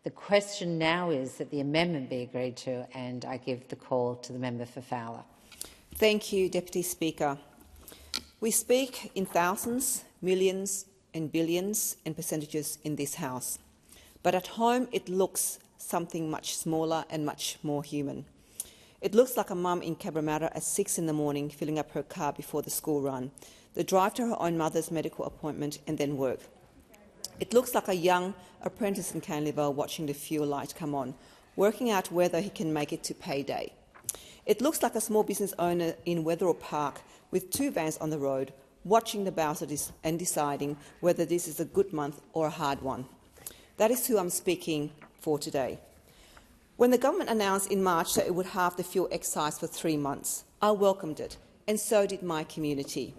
The question now is that the amendment be agreed to, and I give the call to the member for Fowler. Thank you, Deputy Speaker. We speak in thousands, millions and billions and percentages in this House. But at home it looks something much smaller and much more human. It looks like a mum in Cabramatta at 6 in the morning filling up her car before the school run, the drive to her own mother's medical appointment and then work. It looks like a young apprentice in Canleyville watching the fuel light come on, working out whether he can make it to payday. It looks like a small business owner in Wetherill Park with 2 vans on the road, watching the Bowser and deciding whether this is a good month or a hard one. That is who I'm speaking for today. When the government announced in March that it would halve the fuel excise for 3 months, I welcomed it, and so did my community.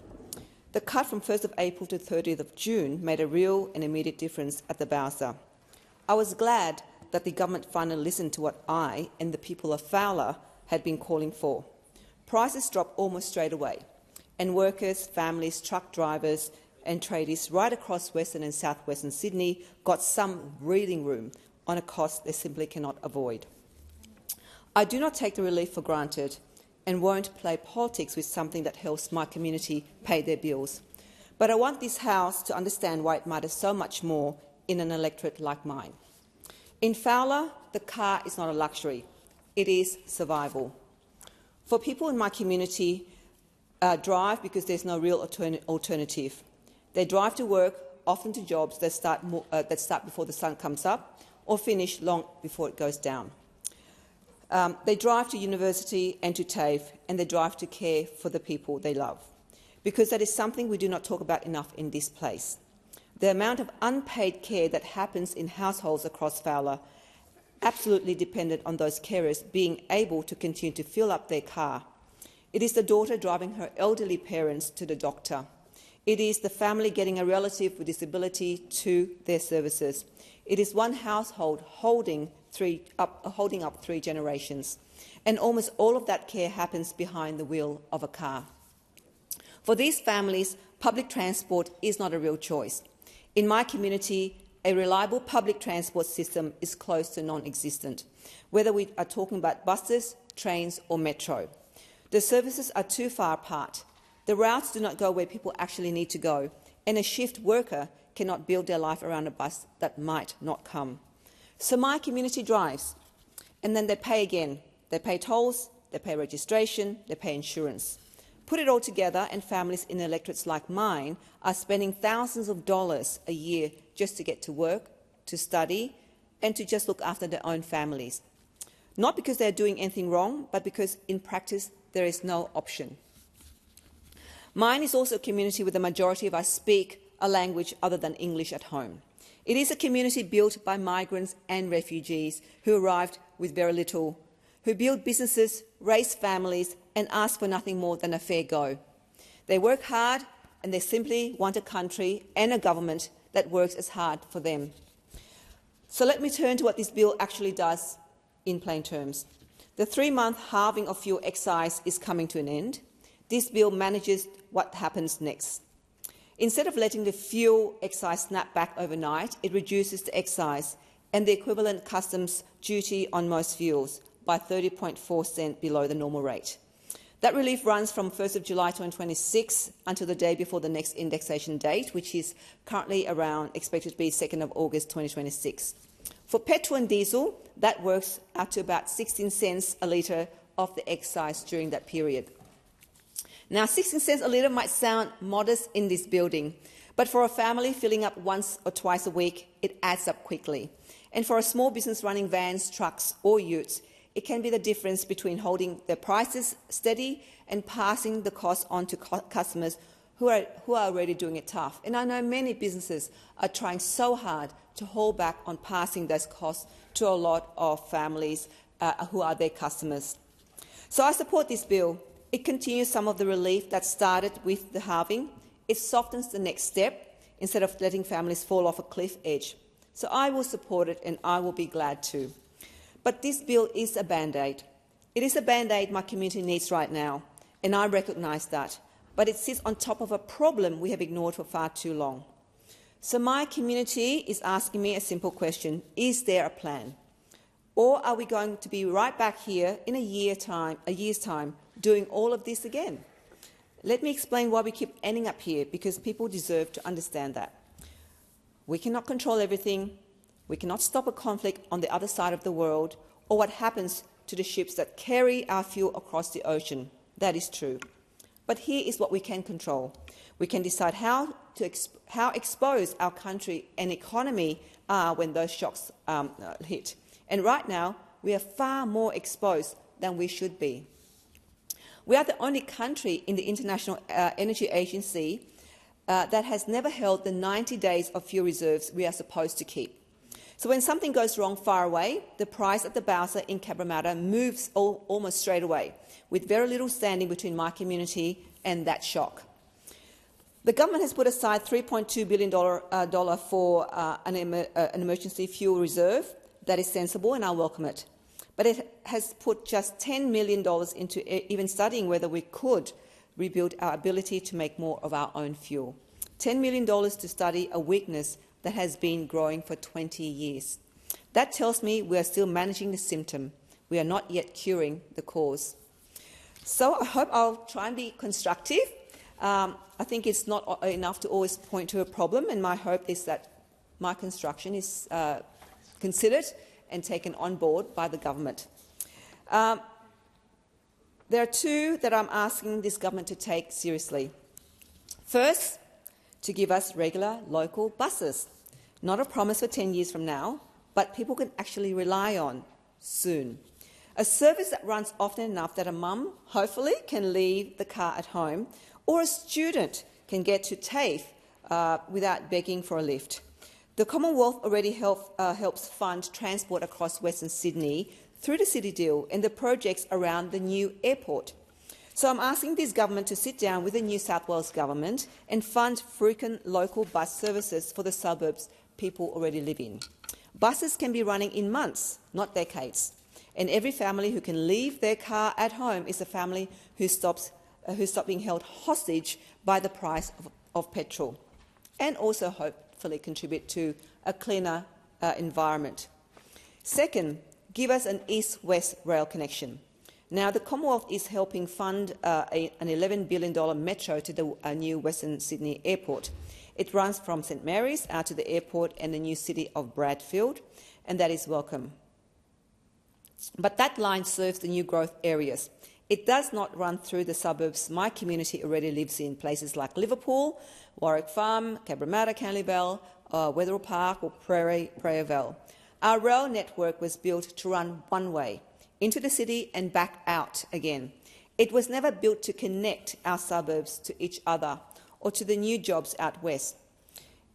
The cut from 1st of April to 30th of June made a real and immediate difference at the Bowser. I was glad that the government finally listened to what I and the people of Fowler had been calling for. Prices dropped almost straight away, and workers, families, truck drivers and tradies right across Western and South-Western Sydney got some breathing room on a cost they simply cannot avoid. I do not take the relief for granted and won't play politics with something that helps my community pay their bills. But I want this House to understand why it matters so much more in an electorate like mine. In Fowler, the car is not a luxury. It is survival. For people in my community, drive because there's no real alternative. They drive to work, often to jobs that start before the sun comes up or finish long before it goes down. They drive to university and to TAFE, and they drive to care for the people they love, because that is something we do not talk about enough in this place. The amount of unpaid care that happens in households across Fowler absolutely dependent on those carers being able to continue to fill up their car. It is the daughter driving her elderly parents to the doctor. It is the family getting a relative with disability to their services. It is one household holding up 3 generations. And almost all of that care happens behind the wheel of a car. For these families, public transport is not a real choice. In my community, a reliable public transport system is close to non-existent, whether we are talking about buses, trains or metro. The services are too far apart. The routes do not go where people actually need to go, and a shift worker cannot build their life around a bus that might not come. So my community drives, and then they pay again. They pay tolls, they pay registration, they pay insurance. Put it all together, and families in electorates like mine are spending thousands of dollars a year just to get to work, to study, and to just look after their own families. Not because they're doing anything wrong, but because in practice there is no option. Mine is also a community where the majority of us speak a language other than English at home. It is a community built by migrants and refugees who arrived with very little, who build businesses, raise families and ask for nothing more than a fair go. They work hard and they simply want a country and a government that works as hard for them. So let me turn to what this bill actually does in plain terms. The 3-month halving of fuel excise is coming to an end. This bill manages what happens next. Instead of letting the fuel excise snap back overnight, it reduces the excise and the equivalent customs duty on most fuels by 30.4 cents below the normal rate. That relief runs from 1st of July 2026 until the day before the next indexation date, which is currently expected to be 2nd of August 2026. For petrol and diesel, that works out to about 16 cents a litre of the excise during that period. Now, 16 cents a litre might sound modest in this building, but for a family filling up once or twice a week, it adds up quickly. And for a small business running vans, trucks or utes, it can be the difference between holding their prices steady and passing the cost on to customers who are already doing it tough. And I know many businesses are trying so hard to hold back on passing those costs to a lot of families who are their customers. So I support this bill. It continues some of the relief that started with the halving. It softens the next step instead of letting families fall off a cliff edge. So I will support it and I will be glad to. But this bill is a Band-Aid. It is a Band-Aid my community needs right now, and I recognise that. But it sits on top of a problem we have ignored for far too long. So my community is asking me a simple question: is there a plan? Or are we going to be right back here in a year's time, doing all of this again? Let me explain why we keep ending up here, because people deserve to understand that. We cannot control everything. We cannot stop a conflict on the other side of the world, or what happens to the ships that carry our fuel across the ocean. That is true. But here is what we can control. We can decide how exposed our country and economy are when those shocks hit. And right now, we are far more exposed than we should be. We are the only country in the International Energy Agency that has never held the 90 days of fuel reserves we are supposed to keep. So when something goes wrong far away, the price at the Bowser in Cabramatta moves almost straight away, with very little standing between my community and that shock. The government has put aside $3.2 billion for an emergency fuel reserve. That is sensible, and I welcome it. But it has put just $10 million into even studying whether we could rebuild our ability to make more of our own fuel. $10 million to study a weakness that has been growing for 20 years. That tells me we are still managing the symptom. We are not yet curing the cause. So I hope I'll try and be constructive. I think it's not enough to always point to a problem, and my hope is that my construction is considered and taken on board by the government. There are two that I'm asking this government to take seriously. First, to give us regular local buses. Not a promise for 10 years from now, but people can actually rely on soon. A service that runs often enough that a mum, hopefully, can leave the car at home, or a student can get to TAFE without begging for a lift. The Commonwealth already helps fund transport across Western Sydney through the City Deal and the projects around the new airport. So I'm asking this government to sit down with the New South Wales government and fund frequent local bus services for the suburbs people already live in. Buses can be running in months, not decades. And every family who can leave their car at home is a family who stops being held hostage by the price of petrol, and also hopefully contribute to a cleaner environment. Second, give us an east-west rail connection. Now, the Commonwealth is helping fund an $11 billion metro to the new Western Sydney airport. It runs from St Mary's out to the airport and the new city of Bradfield, and that is welcome. But that line serves the new growth areas. It does not run through the suburbs my community already lives in, places like Liverpool, Warwick Farm, Cabramatta, Canley Vale, Wetherill Park or Prairie Vale. Our rail network was built to run one way, into the city and back out again. It was never built to connect our suburbs to each other or to the new jobs out west.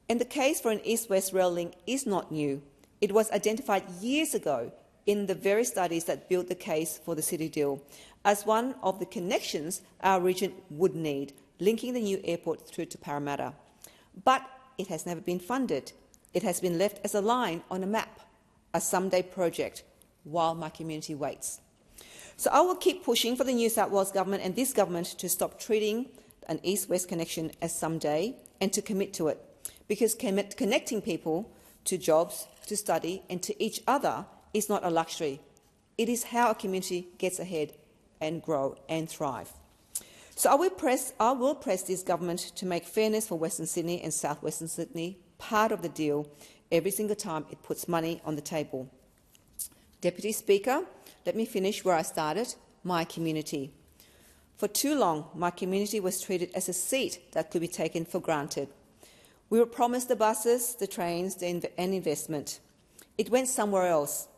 And the case for an east-west rail link is not new. It was identified years ago in the very studies that built the case for the City Deal as one of the connections our region would need, linking the new airport through to Parramatta. But it has never been funded. It has been left as a line on a map, a someday project, while my community waits. So I will keep pushing for the New South Wales government and this government to stop treating an east-west connection as someday and to commit to it, because connecting people to jobs, to study and to each other is not a luxury. It is how a community gets ahead and grow and thrive. So I will press this government to make fairness for Western Sydney and South Western Sydney part of the deal every single time it puts money on the table. Deputy Speaker, let me finish where I started, my community. For too long, my community was treated as a seat that could be taken for granted. We were promised the buses, the trains, and investment. It went somewhere else.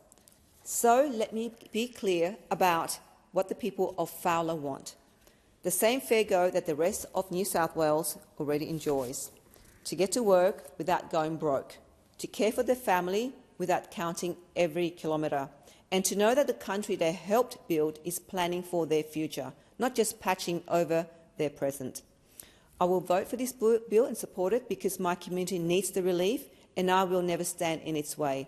So let me be clear about what the people of Fowler want. The same fair go that the rest of New South Wales already enjoys. To get to work without going broke. To care for their family without counting every kilometre. And to know that the country they helped build is planning for their future, not just patching over their present. I will vote for this bill and support it because my community needs the relief and I will never stand in its way.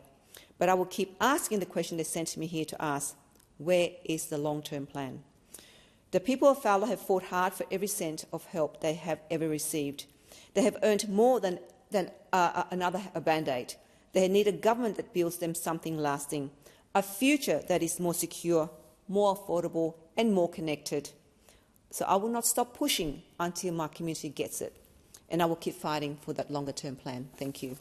But I will keep asking the question they sent me here to ask, where is the long-term plan? The people of Fowler have fought hard for every cent of help they have ever received. They have earned more than than a Band-Aid. They need a government that builds them something lasting, a future that is more secure, more affordable and more connected. So I will not stop pushing until my community gets it, and I will keep fighting for that longer-term plan. Thank you.